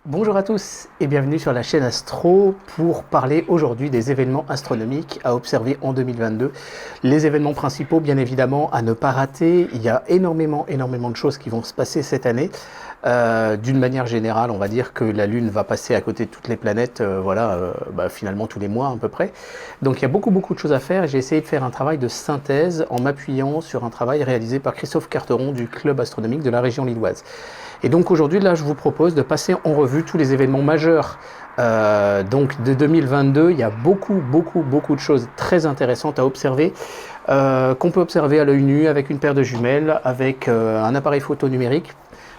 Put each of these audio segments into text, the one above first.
Bonjour à tous et bienvenue sur la chaîne Astro pour parler aujourd'hui des événements astronomiques à observer en 2022. Les événements principaux, bien évidemment, à ne pas rater. Il y a énormément de choses qui vont se passer cette année. D'une manière générale, on va dire que la Lune va passer à côté de toutes les planètes, finalement tous les mois à peu près. Donc il y a beaucoup de choses à faire et j'ai essayé de faire un travail de synthèse en m'appuyant sur un travail réalisé par Christophe Carteron du Club astronomique de la région lilloise. Et donc aujourd'hui, là, je vous propose de passer en revue tous les événements majeurs donc de 2022. Il y a beaucoup de choses très intéressantes à observer, qu'on peut observer à l'œil nu avec une paire de jumelles, avec un appareil photo numérique.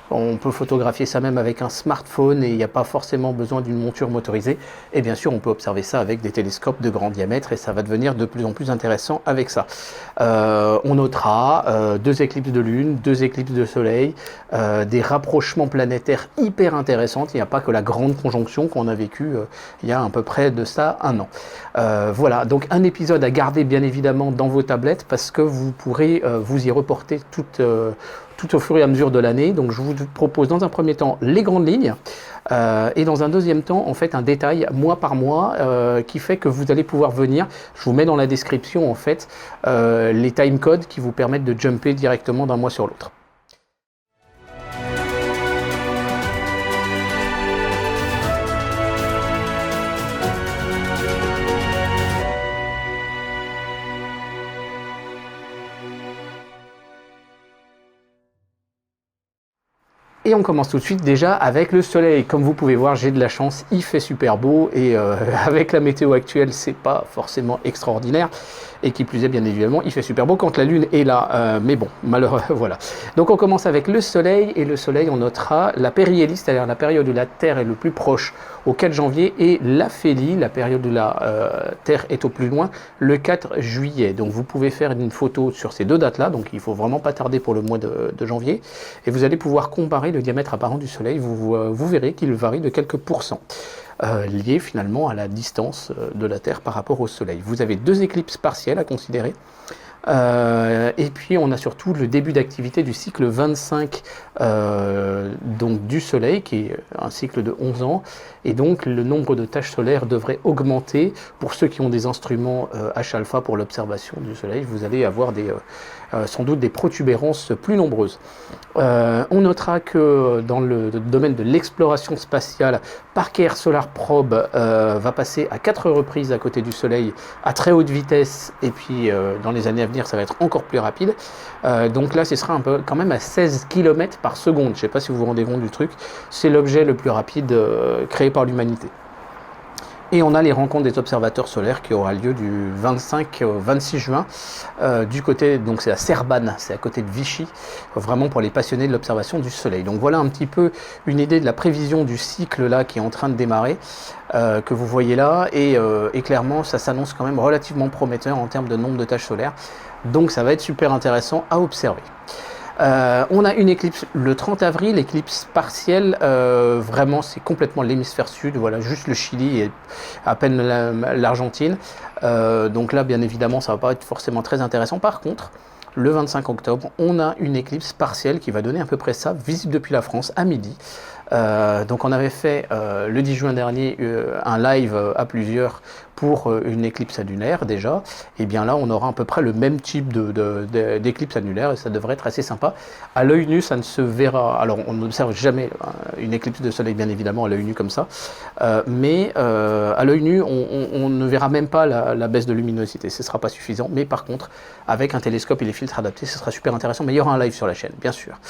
On peut photographier ça même avec un smartphone et il n'y a pas forcément besoin d'une monture motorisée. Et bien sûr, on peut observer ça avec des télescopes de grand diamètre et ça va devenir de plus en plus intéressant avec ça. On notera deux éclipses de lune, deux éclipses de soleil, des rapprochements planétaires hyper intéressants. Il n'y a pas que la grande conjonction qu'on a vécue il y a à peu près de ça un an. Voilà, donc un épisode à garder bien évidemment dans vos tablettes parce que vous pourrez vous y reporter tout au fur et à mesure de l'année. Donc je vous propose dans un premier temps les grandes lignes et dans un deuxième temps en fait un détail mois par mois qui fait que vous allez pouvoir venir, je vous mets dans la description en fait les timecodes qui vous permettent de jumper directement d'un mois sur l'autre. Et on commence tout de suite déjà avec le soleil. Comme vous pouvez voir, j'ai de la chance, il fait super beau et avec la météo actuelle, c'est pas forcément extraordinaire. Et qui plus est, bien évidemment, il fait super beau quand la lune est là. Mais bon, malheureux, voilà. Donc on commence avec le soleil et le soleil, on notera la périhélie, c'est-à-dire la période où la Terre est le plus proche au 4 janvier et l'aphélie, la période où la Terre est au plus loin, le 4 juillet. Donc vous pouvez faire une photo sur ces deux dates-là, donc il faut vraiment pas tarder pour le mois de janvier. Et vous allez pouvoir comparer le diamètre apparent du soleil, vous verrez qu'il varie de quelques pourcents. Lié finalement à la distance de la Terre par rapport au Soleil. Vous avez deux éclipses partielles à considérer. Et puis on a surtout le début d'activité du cycle 25 donc du Soleil, qui est un cycle de 11 ans. Et donc le nombre de taches solaires devrait augmenter. Pour ceux qui ont des instruments H-alpha pour l'observation du Soleil, vous allez avoir sans doute des protubérances plus nombreuses. On notera que dans le domaine de l'exploration spatiale, Parker Solar Probe va passer à 4 reprises à côté du Soleil à très haute vitesse, et puis dans les années à venir ça va être encore plus rapide. Donc là ce sera quand même à 16 km par seconde. Je ne sais pas si vous vous rendez compte du truc, c'est l'objet le plus rapide créé par l'humanité. Et on a les rencontres des observateurs solaires qui aura lieu du 25 au 26 juin du côté, donc c'est à Cerbane, c'est à côté de Vichy, vraiment pour les passionnés de l'observation du soleil. Donc voilà un petit peu une idée de la prévision du cycle là qui est en train de démarrer, que vous voyez là, et clairement ça s'annonce quand même relativement prometteur en termes de nombre de taches solaires, donc ça va être super intéressant à observer. On a une éclipse le 30 avril, éclipse partielle, vraiment c'est complètement l'hémisphère sud, voilà, juste le Chili et à peine l'Argentine. Donc là bien évidemment ça va pas être forcément très intéressant. Par contre, le 25 octobre, on a une éclipse partielle qui va donner à peu près ça, visible depuis la France à midi. Donc on avait fait le 10 juin dernier un live à plusieurs pour une éclipse annulaire déjà, et bien là on aura à peu près le même type d'éclipse annulaire et ça devrait être assez sympa. À l'œil nu ça ne se verra, alors on n'observe jamais une éclipse de soleil bien évidemment à l'œil nu comme ça, mais à l'œil nu on ne verra même pas la baisse de luminosité, ce ne sera pas suffisant, mais par contre avec un télescope et les filtres adaptés ce sera super intéressant, mais il y aura un live sur la chaîne bien sûr.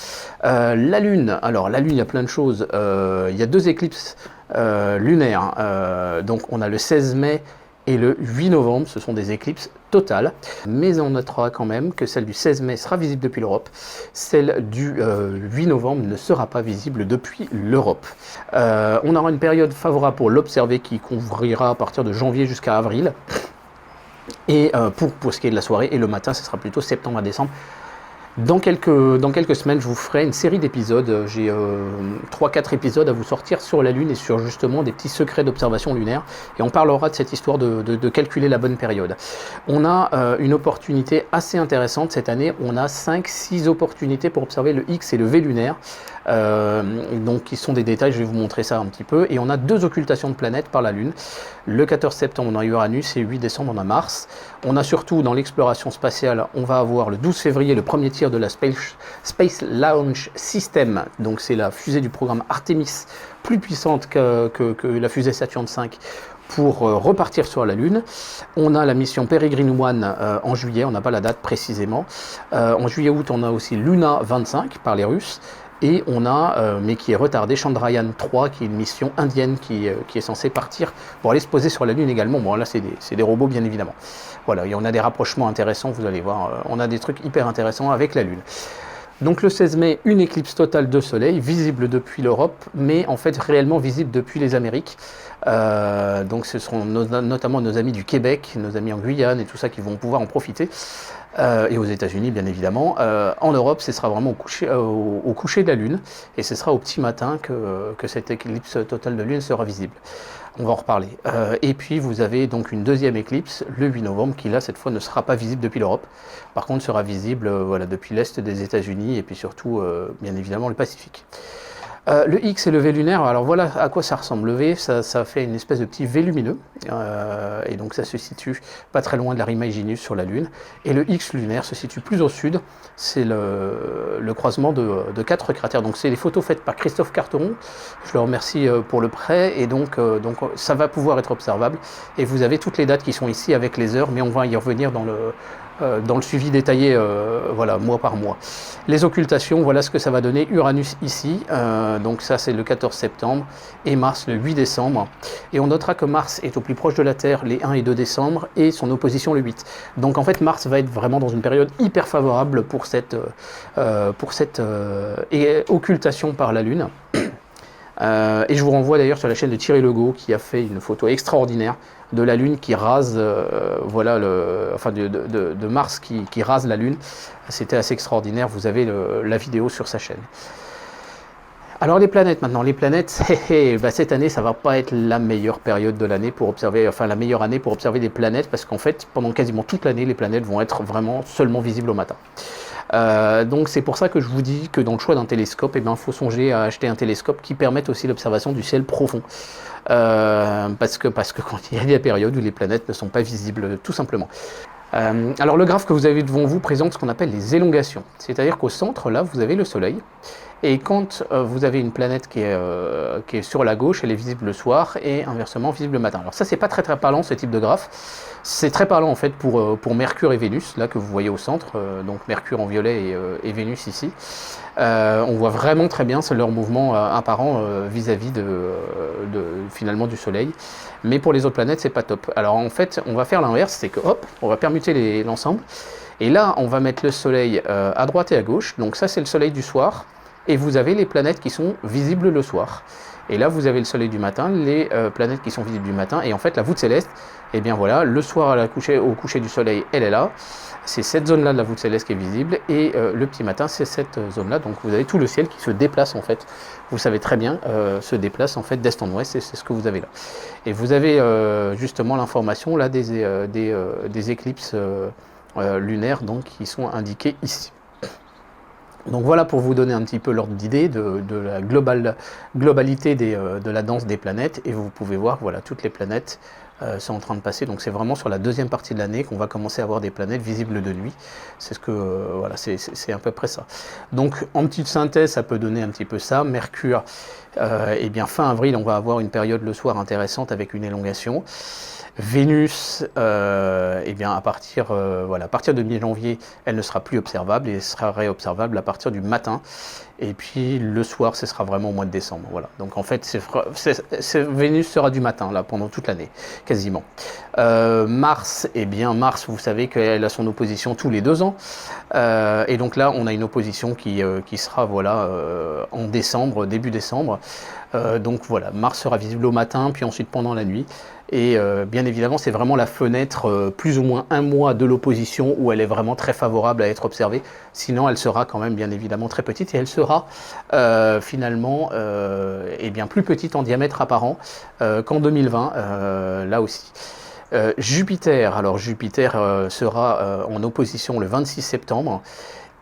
La Lune, alors la Lune il y a plein de choses, il y a deux éclipses lunaires, donc on a le 16 mai et le 8 novembre, ce sont des éclipses totales, mais on notera quand même que celle du 16 mai sera visible depuis l'Europe, celle du 8 novembre ne sera pas visible depuis l'Europe. On aura une période favorable pour l'observer qui couvrira à partir de janvier jusqu'à avril, et pour ce qui est de la soirée, et le matin ce sera plutôt septembre à décembre. Dans quelques semaines, je vous ferai une série d'épisodes. J'ai 3-4 épisodes à vous sortir sur la Lune et sur justement des petits secrets d'observation lunaire. Et on parlera de cette histoire de calculer la bonne période. On a une opportunité assez intéressante cette année. On a 5-6 opportunités pour observer le X et le V lunaire. donc qui sont des détails, je vais vous montrer ça un petit peu. Et on a 2 occultations de planètes par la Lune. Le 14 septembre, on a Uranus et 8 décembre, on a Mars. On a surtout, dans l'exploration spatiale, on va avoir le 12 février le premier tir de la Space Launch System. Donc c'est la fusée du programme Artemis, plus puissante que la fusée Saturn V, pour repartir sur la Lune. On a la mission Peregrine 1 en juillet, on n'a pas la date précisément. En juillet-août, on a aussi Luna 25 par les Russes. Et on a, mais qui est retardé, Chandrayaan 3, qui est une mission indienne qui est censée partir pour aller se poser sur la Lune également. Bon, là, c'est des robots, bien évidemment. Voilà, et on a des rapprochements intéressants, vous allez voir. On a des trucs hyper intéressants avec la Lune. Donc le 16 mai, une éclipse totale de soleil, visible depuis l'Europe, mais en fait réellement visible depuis les Amériques. Donc ce seront notamment nos amis du Québec, nos amis en Guyane et tout ça qui vont pouvoir en profiter. Et aux États-Unis bien évidemment. En Europe, ce sera vraiment au coucher de la Lune, et ce sera au petit matin que cette éclipse totale de Lune sera visible. On va en reparler. Et puis vous avez donc une deuxième éclipse le 8 novembre qui là cette fois ne sera pas visible depuis l'Europe. Par contre sera visible voilà, depuis l'Est des États-Unis et puis surtout bien évidemment le Pacifique. Le X et le V lunaire, alors voilà à quoi ça ressemble. Le V, ça fait une espèce de petit V lumineux, et donc ça se situe pas très loin de la Rimae Ginus sur la Lune. Et le X lunaire se situe plus au sud, c'est le croisement de 4 cratères. Donc c'est les photos faites par Christophe Carteron, je le remercie pour le prêt, et donc ça va pouvoir être observable. Et vous avez toutes les dates qui sont ici avec les heures, mais on va y revenir dans le suivi détaillé, voilà, mois par mois. Les occultations, voilà ce que ça va donner. Uranus ici, donc ça c'est le 14 septembre, et Mars le 8 décembre. Et on notera que Mars est au plus proche de la Terre les 1 et 2 décembre, et son opposition le 8. Donc en fait Mars va être vraiment dans une période hyper favorable pour cette occultation par la Lune. Et je vous renvoie d'ailleurs sur la chaîne de Thierry Legault qui a fait une photo extraordinaire de la Lune qui rase, voilà, de Mars qui rase la Lune. C'était assez extraordinaire, vous avez la vidéo sur sa chaîne. Alors les planètes maintenant, les planètes, bah cette année ça va pas être la meilleure période de l'année pour observer, enfin la meilleure année pour observer des planètes, parce qu'en fait pendant quasiment toute l'année les planètes vont être vraiment seulement visibles au matin. Donc c'est pour ça que je vous dis que dans le choix d'un télescope, eh ben, faut songer à acheter un télescope qui permette aussi l'observation du ciel profond. Parce que quand il y a des périodes où les planètes ne sont pas visibles, tout simplement. Alors le graphe que vous avez devant vous présente ce qu'on appelle les élongations. C'est-à-dire qu'au centre, là, vous avez le Soleil. Et quand vous avez une planète qui est sur la gauche, elle est visible le soir et inversement visible le matin. Alors ça, c'est pas très très parlant ce type de graphe. C'est très parlant en fait pour Mercure et Vénus, là que vous voyez au centre, donc Mercure en violet et Vénus ici. On voit vraiment très bien leur mouvement apparent vis-à-vis finalement du Soleil. Mais pour les autres planètes, c'est pas top. Alors en fait, on va faire l'inverse, c'est que hop, on va permuter l'ensemble. Et là, on va mettre le Soleil à droite et à gauche. Donc ça, c'est le Soleil du soir. Et vous avez les planètes qui sont visibles le soir. Et là, vous avez le Soleil du matin, les planètes qui sont visibles du matin. Et en fait, la voûte céleste, eh bien voilà, le soir au coucher du Soleil, elle est là. C'est cette zone-là de la voûte céleste qui est visible. Et le petit matin, c'est cette zone-là. Donc vous avez tout le ciel qui se déplace en fait. Vous savez très bien, se déplace en fait d'est en ouest. Et c'est ce que vous avez là. Et vous avez justement l'information là des éclipses lunaires donc, qui sont indiquées ici. Donc voilà pour vous donner un petit peu l'ordre d'idée de la globalité de la danse des planètes, et vous pouvez voir, voilà, toutes les planètes sont en train de passer. Donc c'est vraiment sur la deuxième partie de l'année qu'on va commencer à avoir des planètes visibles de nuit. C'est ce que voilà, c'est à peu près ça. Donc en petite synthèse, ça peut donner un petit peu ça. Mercure, eh bien fin avril, on va avoir une période le soir intéressante avec une élongation. Vénus, eh bien à partir de mi-janvier, elle ne sera plus observable et sera réobservable à partir du matin. Et puis le soir, ce sera vraiment au mois de décembre. Voilà. Donc en fait, Vénus sera du matin là pendant toute l'année, quasiment. Mars, eh bien Mars, vous savez qu'elle a son opposition tous les 2 ans. Et donc là, on a une opposition qui sera voilà en décembre, début décembre. Donc voilà, Mars sera visible au matin, puis ensuite pendant la nuit. Et bien évidemment, c'est vraiment la fenêtre plus ou moins 1 mois de l'opposition où elle est vraiment très favorable à être observée. Sinon, elle sera quand même bien évidemment très petite, et elle sera finalement eh bien, plus petite en diamètre apparent qu'en 2020, là aussi. Jupiter, alors Jupiter sera en opposition le 26 septembre.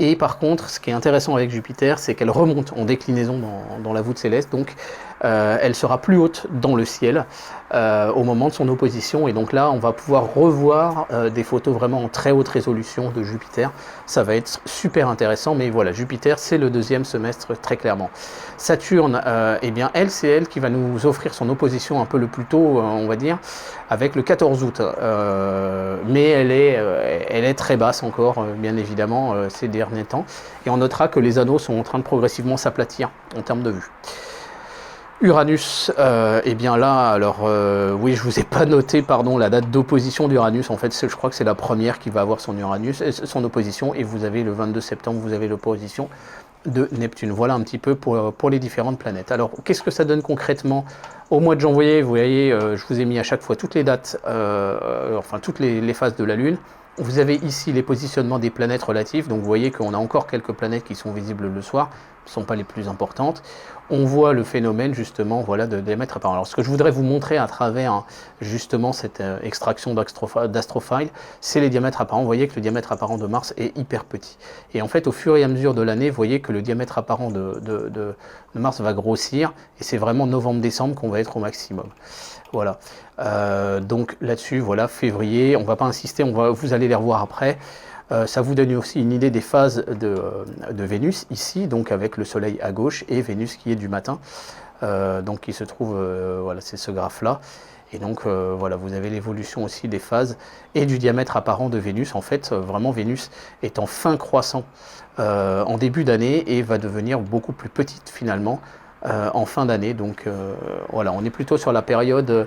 Et par contre, ce qui est intéressant avec Jupiter, c'est qu'elle remonte en déclinaison dans la voûte céleste, donc elle sera plus haute dans le ciel au moment de son opposition. Et donc là, on va pouvoir revoir des photos vraiment en très haute résolution de Jupiter. Ça va être super intéressant, mais voilà, Jupiter, c'est le deuxième semestre très clairement. Saturne, eh bien, c'est elle qui va nous offrir son opposition un peu le plus tôt, on va dire, avec le 14 août. Mais elle est très basse encore, bien évidemment, ces derniers temps. Et on notera que les anneaux sont en train de progressivement s'aplatir en termes de vue. Uranus, eh bien là, alors oui, je vous ai pas noté, pardon, la date d'opposition d'Uranus. En fait, je crois que c'est la première qui va avoir son opposition, et vous avez le 22 septembre, vous avez l'opposition de Neptune. Voilà un petit peu pour les différentes planètes. Alors, qu'est-ce que ça donne concrètement au mois de janvier? Vous voyez, je vous ai mis à chaque fois toutes les dates, enfin toutes les phases de la Lune. Vous avez ici les positionnements des planètes relatives, donc vous voyez qu'on a encore quelques planètes qui sont visibles le soir, ne sont pas les plus importantes. On voit le phénomène justement, voilà, de diamètre apparent. Alors ce que je voudrais vous montrer à travers justement cette extraction d'Astrophile, c'est les diamètres apparents. Vous voyez que le diamètre apparent de Mars est hyper petit. Et en fait, au fur et à mesure de l'année, vous voyez que le diamètre apparent de Mars va grossir, et c'est vraiment novembre-décembre qu'on va être au maximum. Voilà. Donc là-dessus, voilà, février, on ne va pas insister, vous allez les revoir après. Ça vous donne aussi une idée des phases de Vénus ici, donc avec le Soleil à gauche et Vénus qui est du matin, donc qui se trouve, voilà, c'est ce graphe-là. Et donc voilà, vous avez l'évolution aussi des phases et du diamètre apparent de Vénus. En fait, vraiment, Vénus est en fin croissant en début d'année et va devenir beaucoup plus petite finalement en fin d'année. Donc voilà, on est plutôt sur la période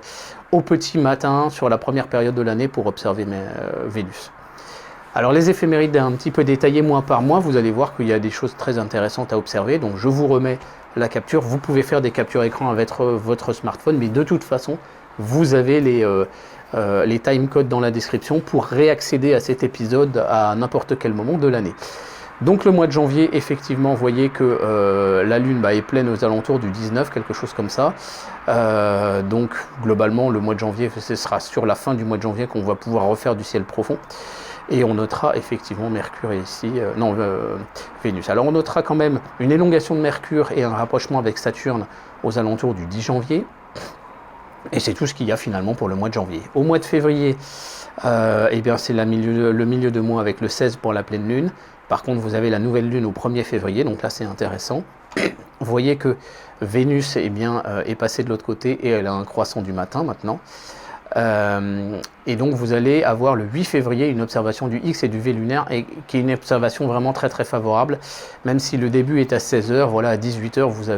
au petit matin, sur la première période de l'année pour observer Vénus. Alors les éphémérides un petit peu détaillées mois par mois, vous allez voir qu'il y a des choses très intéressantes à observer. Donc je vous remets la capture. Vous pouvez faire des captures écran avec votre smartphone, mais de toute façon, vous avez les timecodes dans la description pour réaccéder à cet épisode à n'importe quel moment de l'année. Donc le mois de janvier, effectivement, vous voyez que la Lune est pleine aux alentours du 19, quelque chose comme ça. Donc globalement, le mois de janvier, ce sera sur la fin du mois de janvier qu'on va pouvoir refaire du ciel profond. Et on notera effectivement Mercure ici, Vénus. Alors on notera quand même une élongation de Mercure et un rapprochement avec Saturne aux alentours du 10 janvier. Et c'est tout ce qu'il y a finalement pour le mois de janvier. Au mois de février, eh bien c'est le milieu de mois avec le 16 pour la pleine lune. Par contre, vous avez la nouvelle lune au 1er février, donc là c'est intéressant. Vous voyez que Vénus est passée de l'autre côté et elle a un croissant du matin maintenant. Et donc vous allez avoir le 8 février une observation du X et du V lunaire, et qui est une observation vraiment très très favorable, même si le début est à 16h, voilà, à 18h vous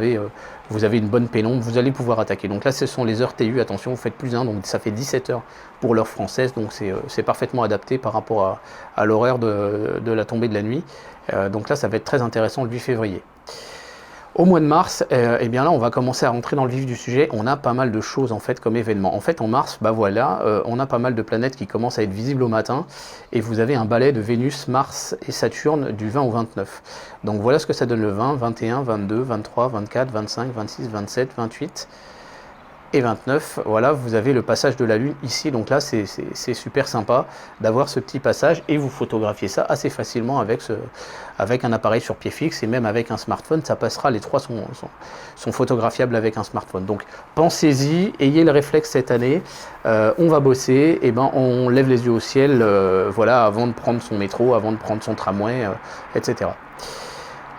avez une bonne pénombre, vous allez pouvoir attaquer. Donc là ce sont les heures TU, attention, vous faites +1, donc ça fait 17h pour l'heure française, donc c'est parfaitement adapté par rapport à l'horaire de la tombée de la nuit. Donc là ça va être très intéressant le 8 février. Au mois de mars, eh bien là, on va commencer à rentrer dans le vif du sujet. On a pas mal de choses en fait comme événements. En fait, en mars, voilà, on a pas mal de planètes qui commencent à être visibles au matin. Et vous avez un balai de Vénus, Mars et Saturne du 20 au 29. Donc voilà ce que ça donne le 20, 21, 22, 23, 24, 25, 26, 27, 28 et 29. Voilà, vous avez le passage de la Lune ici. Donc là, c'est super sympa d'avoir ce petit passage et vous photographiez ça assez facilement avec un appareil sur pied fixe et même avec un smartphone. Ça passera, les trois sont photographiables avec un smartphone. Donc pensez-y, ayez le réflexe cette année. On va bosser, et ben on lève les yeux au ciel, voilà, avant de prendre son métro, avant de prendre son tramway, etc.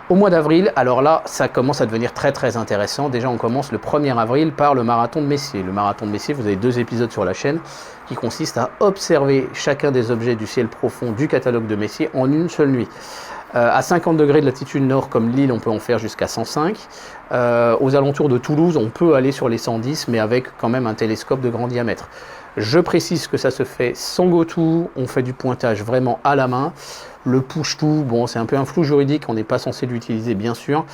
Au mois d'avril, alors là, ça commence à devenir très très intéressant. Déjà, on commence le 1er avril par le marathon de Messier. Le marathon de Messier, vous avez 2 épisodes sur la chaîne qui consistent à observer chacun des objets du ciel profond du catalogue de Messier en une seule nuit. À 50 degrés de latitude nord comme Lille, on peut en faire jusqu'à 105. Aux alentours de Toulouse, on peut aller sur les 110, mais avec quand même un télescope de grand diamètre. Je précise que ça se fait sans GoTo, on fait du pointage vraiment à la main. Le push-to, bon, c'est un peu un flou juridique, on n'est pas censé l'utiliser bien sûr.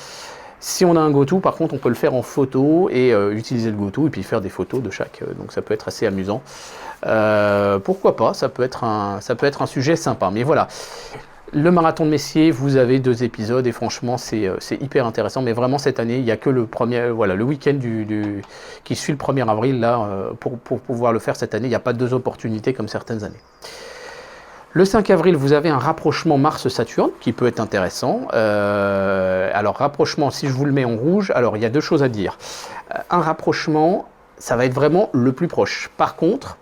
Si on a un GoTo, par contre, on peut le faire en photo et utiliser le GoTo et puis faire des photos de chaque. Donc ça peut être assez amusant. Pourquoi pas, ça peut être un sujet sympa. Mais voilà, le marathon de Messier, vous avez 2 épisodes et franchement, c'est hyper intéressant. Mais vraiment, cette année, il n'y a que le week-end qui suit le 1er avril là, pour pouvoir le faire cette année. Il n'y a pas 2 opportunités comme certaines années. Le 5 avril, vous avez un rapprochement Mars-Saturne qui peut être intéressant. Alors, rapprochement, si je vous le mets en rouge, alors il y a deux choses à dire. Un rapprochement, ça va être vraiment le plus proche. Par contre,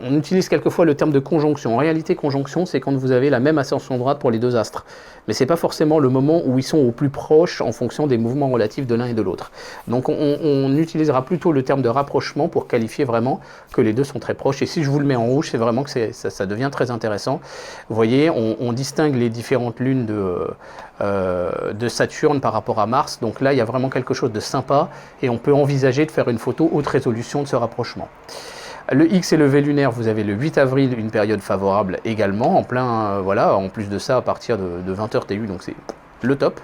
on utilise quelquefois le terme de conjonction. En réalité, conjonction, c'est quand vous avez la même ascension droite pour les deux astres. Mais ce n'est pas forcément le moment où ils sont au plus proche en fonction des mouvements relatifs de l'un et de l'autre. Donc on utilisera plutôt le terme de rapprochement pour qualifier vraiment que les deux sont très proches. Et si je vous le mets en rouge, c'est vraiment que ça devient très intéressant. Vous voyez, on distingue les différentes lunes de Saturne par rapport à Mars. Donc là, il y a vraiment quelque chose de sympa et on peut envisager de faire une photo haute résolution de ce rapprochement. Le X et le V lunaire, vous avez le 8 avril, une période favorable également, en plein, voilà, en plus de ça, à partir de 20h TU, donc c'est le top.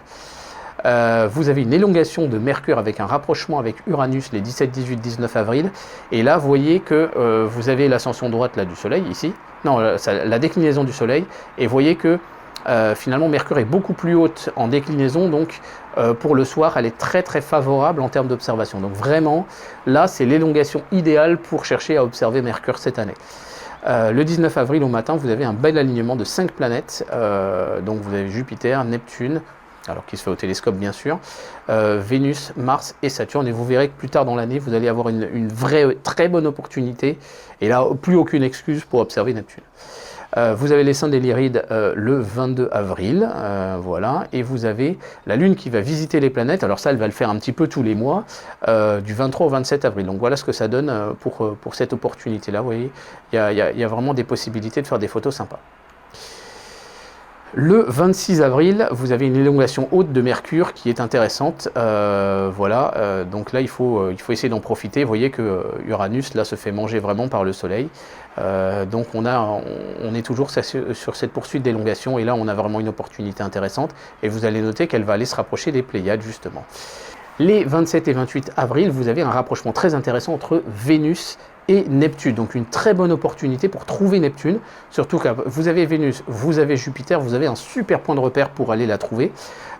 Vous avez une élongation de Mercure avec un rapprochement avec Uranus les 17, 18, 19 avril. Et là, vous voyez que vous avez l'ascension droite là, du Soleil, ici. Non, la déclinaison du Soleil. Et vous voyez que finalement, Mercure est beaucoup plus haute en déclinaison, donc pour le soir, elle est très très favorable en termes d'observation. Donc vraiment, là, c'est l'élongation idéale pour chercher à observer Mercure cette année. Le 19 avril au matin, vous avez un bel alignement de 5 planètes. Donc vous avez Jupiter, Neptune, alors qui se fait au télescope bien sûr, Vénus, Mars et Saturne. Et vous verrez que plus tard dans l'année, vous allez avoir une vraie très bonne opportunité. Et là, plus aucune excuse pour observer Neptune. Vous avez les seins des Lyrides le 22 avril, voilà, et vous avez la Lune qui va visiter les planètes. Alors ça, elle va le faire un petit peu tous les mois, du 23 au 27 avril. Donc voilà ce que ça donne pour cette opportunité-là. Vous voyez, il y a vraiment des possibilités de faire des photos sympas. Le 26 avril, vous avez une élongation haute de Mercure qui est intéressante. Voilà, donc là, il faut essayer d'en profiter. Vous voyez que Uranus, là, se fait manger vraiment par le Soleil. Donc on est toujours sur cette poursuite d'élongation. Et là, on a vraiment une opportunité intéressante. Et vous allez noter qu'elle va aller se rapprocher des Pléiades, justement. Les 27 et 28 avril, vous avez un rapprochement très intéressant entre Vénus et Neptune. Donc une très bonne opportunité pour trouver Neptune, surtout que vous avez Vénus, vous avez Jupiter, vous avez un super point de repère pour aller la trouver.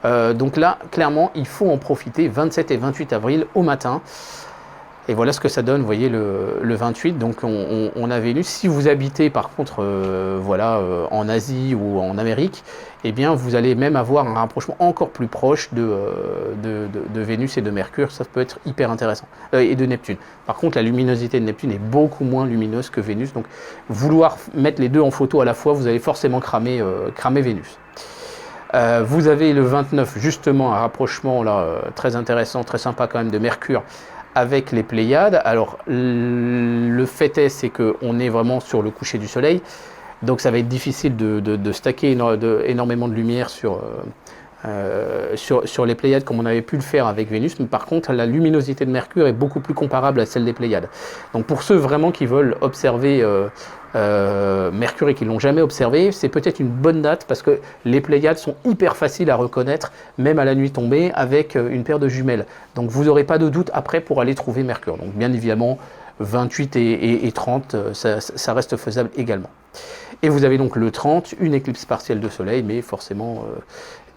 Donc là, clairement, il faut en profiter 27 et 28 avril au matin. Et voilà ce que ça donne, vous voyez, le 28. Donc on a Vénus. Si vous habitez par contre en Asie ou en Amérique, eh bien vous allez même avoir un rapprochement encore plus proche de Vénus et de Mercure. Ça peut être hyper intéressant. Et de Neptune. Par contre, la luminosité de Neptune est beaucoup moins lumineuse que Vénus. Donc vouloir mettre les deux en photo à la fois, vous allez forcément cramer Vénus. Vous avez le 29 justement un rapprochement là, très intéressant, très sympa quand même de Mercure avec les Pléiades. Alors le fait est, c'est qu'on est vraiment sur le coucher du Soleil, donc ça va être difficile de stacker énormément de lumière sur les Pléiades comme on avait pu le faire avec Vénus, mais par contre la luminosité de Mercure est beaucoup plus comparable à celle des Pléiades. Donc pour ceux vraiment qui veulent observer Mercure et qui ne l'ont jamais observé, c'est peut-être une bonne date parce que les Pléiades sont hyper faciles à reconnaître, même à la nuit tombée, avec une paire de jumelles. Donc vous n'aurez pas de doute après pour aller trouver Mercure. Donc bien évidemment, 28 et 30, ça reste faisable également. Et vous avez donc le 30, une éclipse partielle de soleil, mais forcément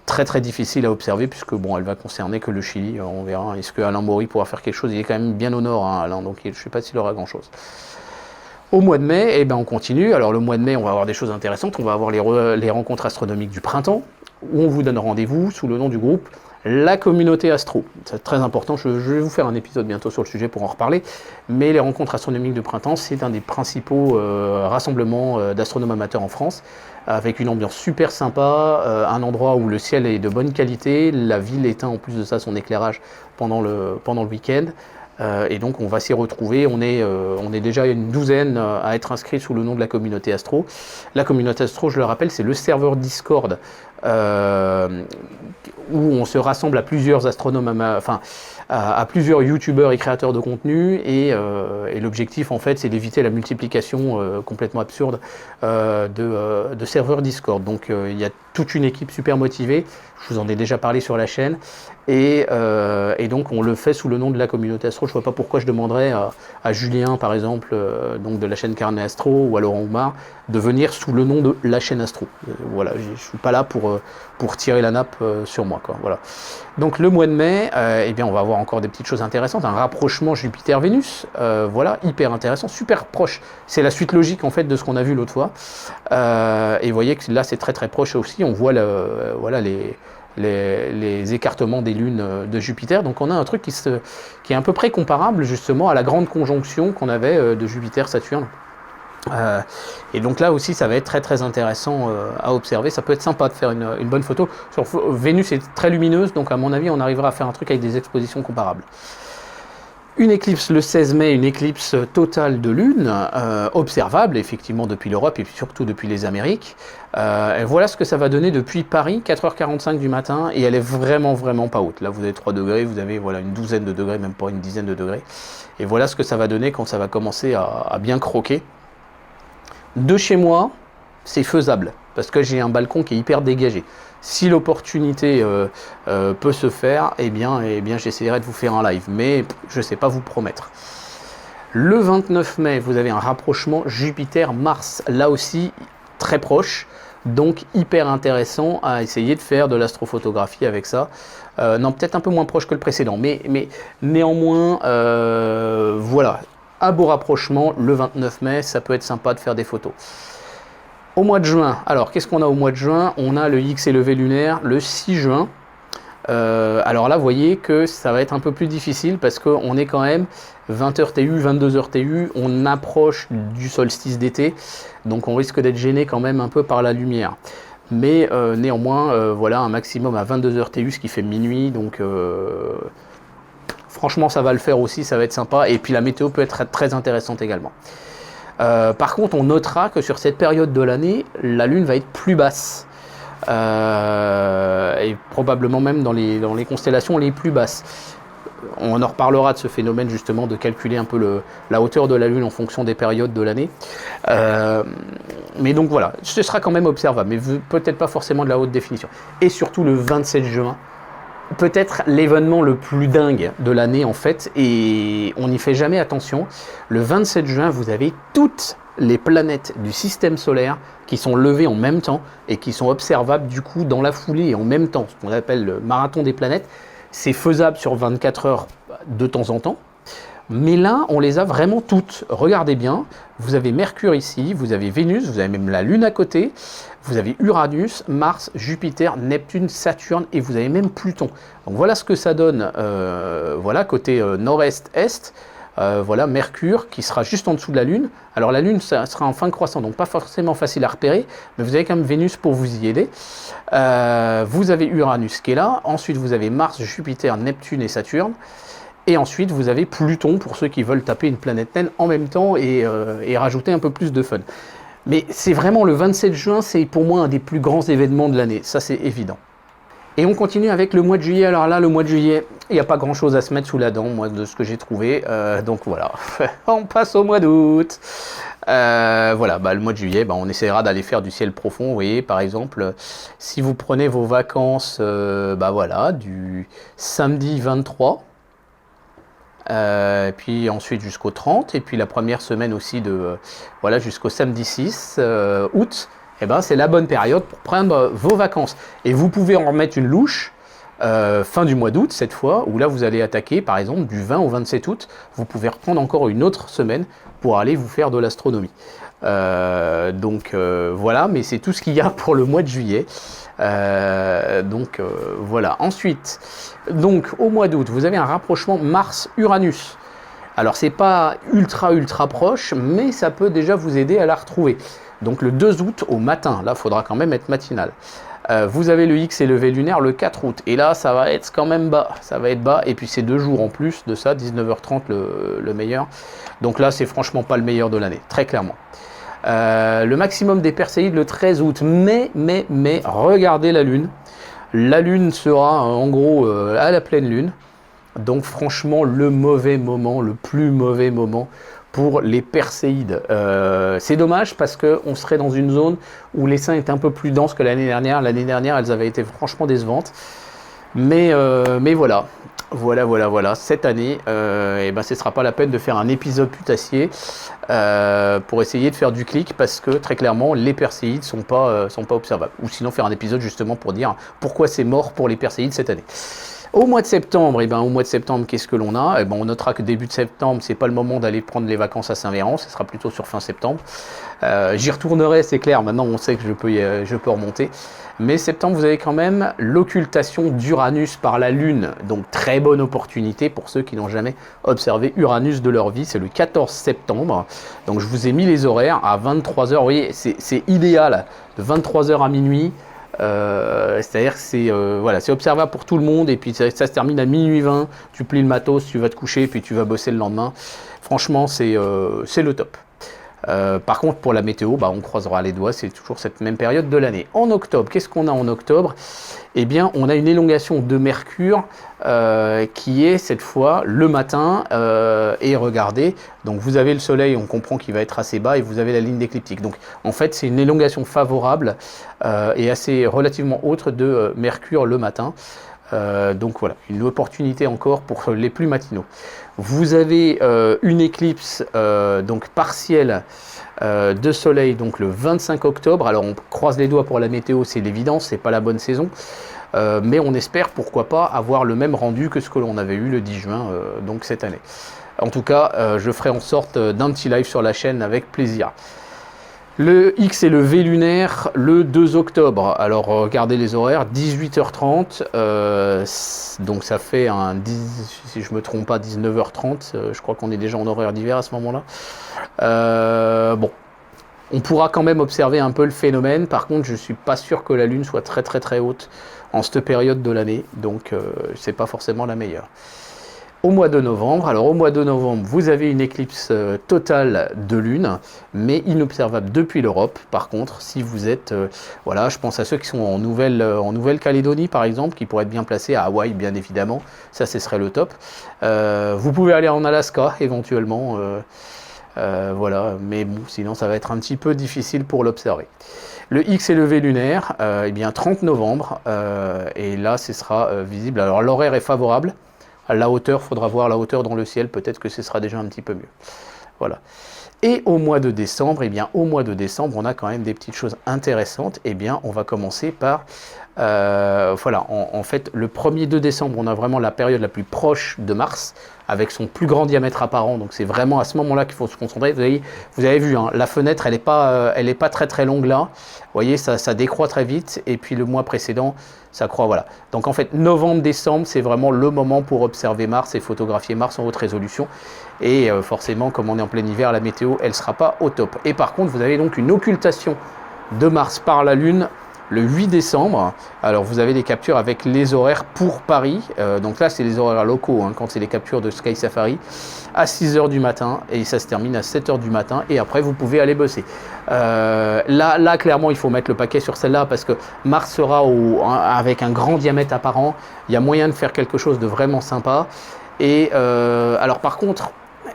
très très difficile à observer puisque bon, elle va concerner que le Chili. On verra, est-ce que Alain Maury pourra faire quelque chose? Il est quand même bien au nord, hein, Alain, donc je ne sais pas s'il aura grand-chose. Au mois de mai, eh ben, on continue. Alors le mois de mai, on va avoir des choses intéressantes. On va avoir les rencontres astronomiques du printemps, où on vous donne rendez-vous sous le nom du groupe La Communauté Astro. C'est très important, je vais vous faire un épisode bientôt sur le sujet pour en reparler. Mais les rencontres astronomiques du printemps, c'est un des principaux rassemblements d'astronomes amateurs en France, avec une ambiance super sympa, un endroit où le ciel est de bonne qualité, la ville éteint en plus de ça son éclairage pendant le week-end. Et donc on va s'y retrouver, on est déjà une douzaine à être inscrits sous le nom de la communauté Astro. La communauté Astro, je le rappelle, c'est le serveur Discord où on se rassemble à plusieurs astronomes, à plusieurs youtubeurs et créateurs de contenu, et l'objectif en fait c'est d'éviter la multiplication complètement absurde de serveurs Discord. Donc il y a toute une équipe super motivée, je vous en ai déjà parlé sur la chaîne, et donc on le fait sous le nom de la communauté Astro. Je ne vois pas pourquoi je demanderais à Julien par exemple, donc de la chaîne Carnet Astro, ou à Laurent Oumar, de venir sous le nom de la chaîne Astro. Voilà, je ne suis pas là pour pour tirer la nappe sur moi, quoi. Voilà. Donc le mois de mai, eh bien, on va avoir encore des petites choses intéressantes, un rapprochement Jupiter-Vénus, voilà, hyper intéressant, super proche. C'est la suite logique en fait de ce qu'on a vu l'autre fois. Et vous voyez que là c'est très très proche aussi, on voit voilà, les écartements des lunes de Jupiter. Donc on a un truc qui est à peu près comparable justement à la grande conjonction qu'on avait de Jupiter-Saturne. Et donc là aussi ça va être très très intéressant à observer, ça peut être sympa de faire une bonne photo. Sur Vénus est très lumineuse, donc à mon avis on arrivera à faire un truc avec des expositions comparables. Une éclipse le 16 mai, une éclipse totale de lune, observable effectivement depuis l'Europe et puis surtout depuis les Amériques. Et voilà ce que ça va donner depuis Paris, 4h45 du matin, et elle est vraiment vraiment pas haute. Là vous avez 3 degrés, vous avez voilà, une douzaine de degrés, même pas une dizaine de degrés. Et voilà ce que ça va donner quand ça va commencer à bien croquer. De chez moi, c'est faisable, parce que j'ai un balcon qui est hyper dégagé. Si l'opportunité peut se faire, eh bien j'essaierai de vous faire un live, mais je ne sais pas vous promettre. Le 29 mai, vous avez un rapprochement Jupiter-Mars, là aussi très proche, donc hyper intéressant à essayer de faire de l'astrophotographie avec ça. Non, peut-être un peu moins proche que le précédent, mais néanmoins, voilà. Un beau rapprochement, le 29 mai, ça peut être sympa de faire des photos. Au mois de juin, alors qu'est-ce qu'on a au mois de juin? On a le X élevé lunaire le 6 juin. Alors là, vous voyez que ça va être un peu plus difficile parce qu'on est quand même 20h TU, 22h TU, on approche du solstice d'été, donc on risque d'être gêné quand même un peu par la lumière. Mais néanmoins, voilà, un maximum à 22h TU, ce qui fait minuit, donc... franchement, ça va le faire aussi, ça va être sympa. Et puis la météo peut être très intéressante également. Par contre, on notera que sur cette période de l'année, la Lune va être plus basse. Et probablement même dans les constellations les plus basses. On en reparlera de ce phénomène justement, de calculer un peu la hauteur de la Lune en fonction des périodes de l'année. Mais donc voilà, ce sera quand même observable, mais peut-être pas forcément de la haute définition. Et surtout le 27 juin, peut-être l'événement le plus dingue de l'année en fait, et on n'y fait jamais attention. Le 27 juin, vous avez toutes les planètes du système solaire qui sont levées en même temps et qui sont observables du coup dans la foulée et en même temps, ce qu'on appelle le marathon des planètes. C'est faisable sur 24 heures de temps en temps, mais là on les a vraiment toutes. Regardez bien, vous avez Mercure ici, vous avez Vénus, vous avez même la Lune à côté, vous avez Uranus, Mars, Jupiter, Neptune, Saturne et vous avez même Pluton. Donc voilà ce que ça donne, voilà, côté nord-est-est. Voilà Mercure qui sera juste en dessous de la Lune. Alors la Lune ça sera en fin de croissant, donc pas forcément facile à repérer, mais vous avez quand même Vénus pour vous y aider. Vous avez Uranus qui est là, ensuite vous avez Mars, Jupiter, Neptune et Saturne. Et ensuite, vous avez Pluton pour ceux qui veulent taper une planète naine en même temps et rajouter un peu plus de fun. Mais c'est vraiment le 27 juin, c'est pour moi un des plus grands événements de l'année, ça c'est évident. Et on continue avec le mois de juillet. Alors là, le mois de juillet, il n'y a pas grand chose à se mettre sous la dent, moi, de ce que j'ai trouvé. Donc voilà, on passe au mois d'août. Voilà, le mois de juillet, on essaiera d'aller faire du ciel profond. Vous voyez, par exemple, si vous prenez vos vacances, voilà, du samedi 23, puis ensuite jusqu'au 30, et puis la première semaine aussi voilà, jusqu'au samedi 6 août, c'est la bonne période pour prendre vos vacances. Et vous pouvez en remettre une louche fin du mois d'août cette fois, où là vous allez attaquer par exemple du 20 au 27 août, vous pouvez reprendre encore une autre semaine pour aller vous faire de l'astronomie. Donc voilà, mais c'est tout ce qu'il y a pour le mois de juillet. Voilà. Ensuite, donc au mois d'août, vous avez un rapprochement Mars-Uranus. Alors c'est pas ultra proche, mais ça peut déjà vous aider à la retrouver. Donc le 2 août au matin, là il faudra quand même être matinal. Vous avez le X élevé lunaire le 4 août, et là ça va être quand même bas, ça va être bas, et puis c'est 2 jours en plus de ça, 19h30 le meilleur. Donc là c'est franchement pas le meilleur de l'année, très clairement. Le maximum des Perséides le 13 août, mais regardez la Lune. La Lune sera en gros à la pleine Lune, donc franchement le mauvais moment, le plus mauvais moment pour les Perséides. C'est dommage parce qu'on serait dans une zone où l'essaim est un peu plus dense que l'année dernière. L'année dernière, elles avaient été franchement décevantes. Mais voilà. Voilà, voilà, voilà. Cette année, eh ben, ce ne sera pas la peine de faire un épisode putassier pour essayer de faire du clic parce que très clairement, les perséides sont pas observables. Ou sinon faire un épisode justement pour dire pourquoi c'est mort pour les perséides cette année. Au mois de septembre, qu'est-ce que l'on a? Eh ben, on notera que début de septembre, c'est pas le moment d'aller prendre les vacances à Saint-Véran, ce sera plutôt sur fin septembre. J'y retournerai, c'est clair, maintenant on sait que je peux remonter. Mais septembre, vous avez quand même l'occultation d'Uranus par la Lune, donc très bonne opportunité pour ceux qui n'ont jamais observé Uranus de leur vie, c'est le 14 septembre. Donc je vous ai mis les horaires à 23h, vous voyez, c'est idéal, de 23h à minuit. C'est-à-dire que c'est observable pour tout le monde et puis ça se termine à minuit 20, tu plies le matos, tu vas te coucher et puis tu vas bosser le lendemain. Franchement, c'est le top. Par contre, pour la météo, on croisera les doigts, c'est toujours cette même période de l'année. En octobre, qu'est-ce qu'on a en octobre? Eh bien, on a une élongation de Mercure qui est cette fois le matin. Et regardez, donc vous avez le Soleil, on comprend qu'il va être assez bas, et vous avez la ligne d'écliptique. Donc, en fait, c'est une élongation favorable et assez relativement haute de Mercure le matin. Donc voilà, une opportunité encore pour les plus matinaux. Vous avez une éclipse donc partielle de soleil donc le 25 octobre. Alors on croise les doigts pour la météo, c'est l'évidence, c'est pas la bonne saison. Mais on espère pourquoi pas avoir le même rendu que ce que l'on avait eu le 10 juin donc cette année. En tout cas, je ferai en sorte d'un petit live sur la chaîne avec plaisir. Le X et le V lunaire le 2 octobre. Alors regardez les horaires, 18h30, donc ça fait si je me trompe pas, 19h30, je crois qu'on est déjà en horaire d'hiver à ce moment-là. Bon, on pourra quand même observer un peu le phénomène, par contre je suis pas sûr que la Lune soit très très très haute en cette période de l'année, donc c'est pas forcément la meilleure. Au mois de novembre, alors au mois de novembre, vous avez une éclipse totale de lune, mais inobservable depuis l'Europe. Par contre, si vous êtes, voilà, je pense à ceux qui sont en Nouvelle-Calédonie par exemple, qui pourraient être bien placés, à Hawaï bien évidemment, ça ce serait le top. Vous pouvez aller en Alaska éventuellement, voilà, mais bon, sinon ça va être un petit peu difficile pour l'observer. Le X et le V lunaire, eh bien 30 novembre, et là ce sera visible. Alors l'horaire est favorable. À la hauteur, il faudra voir la hauteur dans le ciel, peut-être que ce sera déjà un petit peu mieux. Voilà. Et au mois de décembre, eh bien, au mois de décembre, on a quand même des petites choses intéressantes. Eh bien, on va commencer par, voilà, en fait, le 1er de décembre, on a vraiment la période la plus proche de Mars, avec son plus grand diamètre apparent. Donc, c'est vraiment à ce moment-là qu'il faut se concentrer. Vous avez vu, hein, la fenêtre, elle n'est pas très très longue là. Vous voyez, ça décroît très vite. Et puis, le mois précédent, ça croît, voilà. Donc, en fait, novembre-décembre, c'est vraiment le moment pour observer Mars et photographier Mars en haute résolution. Et forcément, comme on est en plein hiver, la météo, elle ne sera pas au top. Et par contre, vous avez donc une occultation de Mars par la Lune le 8 décembre. Alors, vous avez des captures avec les horaires pour Paris. Donc là, c'est les horaires locaux, hein, quand c'est les captures de Sky Safari, à 6 h du matin. Et ça se termine à 7 h du matin. Et après, vous pouvez aller bosser. Là, clairement, il faut mettre le paquet sur celle-là parce que Mars sera avec un grand diamètre apparent. Il y a moyen de faire quelque chose de vraiment sympa. Et alors, par contre,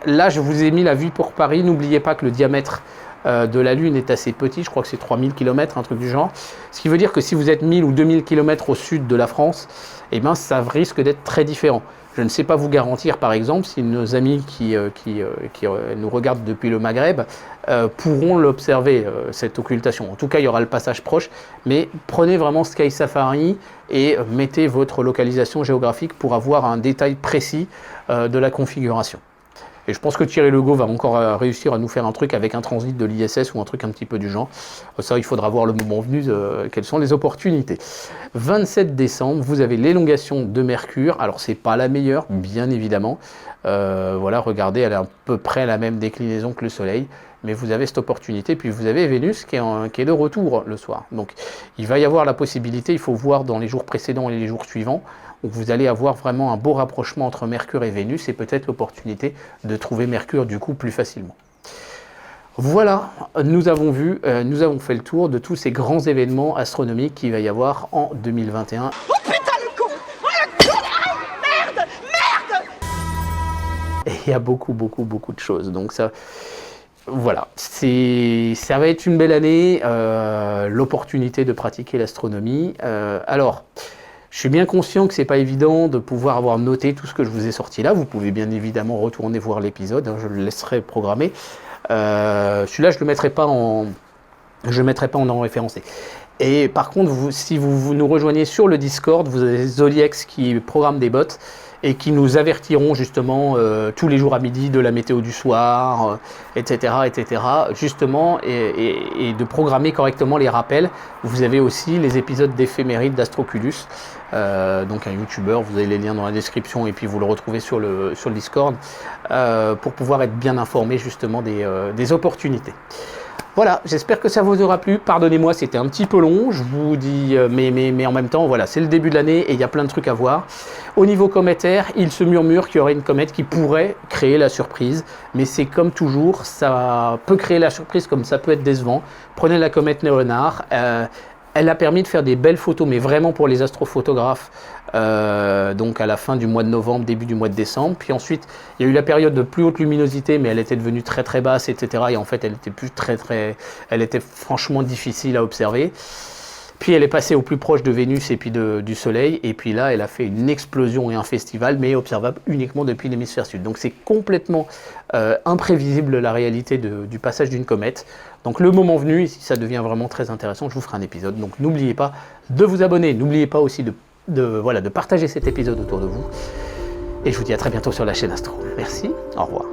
là, je vous ai mis la vue pour Paris. N'oubliez pas que le diamètre de la Lune est assez petit, je crois que c'est 3000 km, un truc du genre. Ce qui veut dire que si vous êtes 1000 ou 2000 km au sud de la France, eh ben, ça risque d'être très différent. Je ne sais pas vous garantir, par exemple, si nos amis qui nous regardent depuis le Maghreb pourront l'observer, cette occultation. En tout cas, il y aura le passage proche, mais prenez vraiment Sky Safari et mettez votre localisation géographique pour avoir un détail précis de la configuration. Et je pense que Thierry Legault va encore réussir à nous faire un truc avec un transit de l'ISS ou un truc un petit peu du genre. Ça, il faudra voir le moment venu, quelles sont les opportunités. 27 décembre, vous avez l'élongation de Mercure. Alors, c'est pas la meilleure, bien évidemment. Voilà, regardez, elle est à peu près la même déclinaison que le Soleil. Mais vous avez cette opportunité. Puis vous avez Vénus qui est de retour le soir. Donc, il va y avoir la possibilité, il faut voir dans les jours précédents et les jours suivants, où vous allez avoir vraiment un beau rapprochement entre Mercure et Vénus et peut-être l'opportunité de trouver Mercure du coup plus facilement. Voilà, nous avons fait le tour de tous ces grands événements astronomiques qu'il va y avoir en 2021. Oh putain le con! Oh le con! Ah, merde! Merde! Et il y a beaucoup de choses. Donc ça, voilà, ça va être une belle année, l'opportunité de pratiquer l'astronomie. Alors, Je suis bien conscient que c'est pas évident de pouvoir avoir noté tout ce que je vous ai sorti là. Vous pouvez bien évidemment retourner voir l'épisode, hein, je le laisserai programmer. Celui-là, je le mettrai pas en référencé. Et par contre, si vous nous rejoignez sur le Discord, vous avez Zoliex qui programme des bots et qui nous avertiront justement tous les jours à midi de la météo du soir, etc., justement, et de programmer correctement les rappels. Vous avez aussi les épisodes d'éphémérides d'Astroculus, donc un YouTuber, vous avez les liens dans la description et puis vous le retrouvez sur le Discord, pour pouvoir être bien informé justement des opportunités. Voilà, j'espère que ça vous aura plu. Pardonnez-moi, c'était un petit peu long, je vous dis, mais en même temps, voilà, c'est le début de l'année et il y a plein de trucs à voir. Au niveau cométaire, il se murmure qu'il y aurait une comète qui pourrait créer la surprise, mais c'est comme toujours, ça peut créer la surprise comme ça peut être décevant. Prenez la comète Leonard. Elle a permis de faire des belles photos, mais vraiment pour les astrophotographes, donc à la fin du mois de novembre, début du mois de décembre. Puis ensuite, il y a eu la période de plus haute luminosité, mais elle était devenue très très basse, etc. Et en fait, elle était elle était franchement difficile à observer. Puis elle est passée au plus proche de Vénus et puis du Soleil. Et puis là, elle a fait une explosion et un festival, mais observable uniquement depuis l'hémisphère sud. Donc c'est complètement imprévisible la réalité du passage d'une comète. Donc le moment venu, si ça devient vraiment très intéressant, je vous ferai un épisode. Donc n'oubliez pas de vous abonner. N'oubliez pas aussi de partager cet épisode autour de vous. Et je vous dis à très bientôt sur la chaîne Astro. Merci, au revoir.